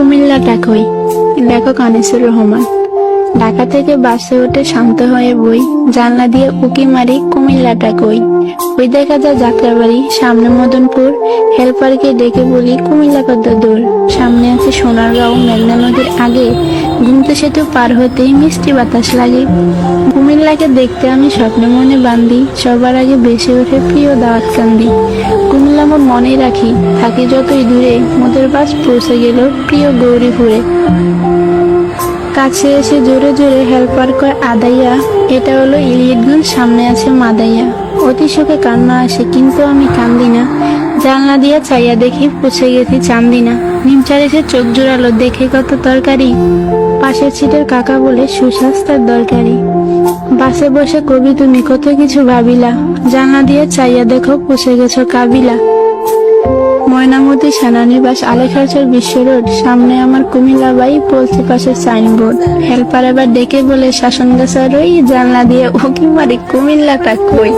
কুমিল্লাটা কই, লেখক আনিসুর রহমান। ঢাকা থেকে বাসে উঠে শান্ত হয়ে বই, জানলা দিয়ে উকি মারি কুমিল্লাটা কই। ওই দেখা যায় যাত্রাবাড়ি, সামনে মদনপুর। হেল্পারকে ডেকে বলি কুমিল্লা কত দূর। সামনে আছে সোনারগাঁও, মেঘনা নদীর আগে। ঘুমতে সেতু পার হতেই মিষ্টি বাতাস লাগে। কুমিল্লাকে দেখতে আমি স্বপ্নে মনে বান্ধি, সবার আগে বেসে ওঠে প্রিয় দাওয়াত কান্দি। কুমিল্লা মোর মনে রাখি, থাকি যতই দূরে, মোদের বাস পৌঁছে গেল প্রিয় গৌরীপুরে। কাছে এসে জোরে জোরে হেল্পার কয় আদাইয়া, এটা হলো ইলিয়টগঞ্জ, সামনে আছে মাদাইয়া। অতি শোকে কান্না আসে কিন্তু আমি কান্দি না। জানলা দিয়া চাইয়া দেখি পৌঁছে গেছি চান্দিনা। নিমচার এসে চোখ জোড়ালো, দেখে কত তরকারি। পাশের সিটের কাকা বলে সুস্বাস্থ্যের দরকারি। বাসে বসে কবি তুমি কত কিছু ভাবিলা, জানলা দিয়ে চাইয়া দেখো পৌঁছে গেছো কাবিলা। ময়নামতি সেনানিবাস, আলেখাচর বিশ্ব রোড, সামনে আমার কুমিল্লা বাই, বলছে পাশে সাইনবোর্ড। হেল্পার এবার ডেকে বলে শাসন গাছার ওই, জানলা দিয়ে উকি মারি কুমিল্লাটা কই।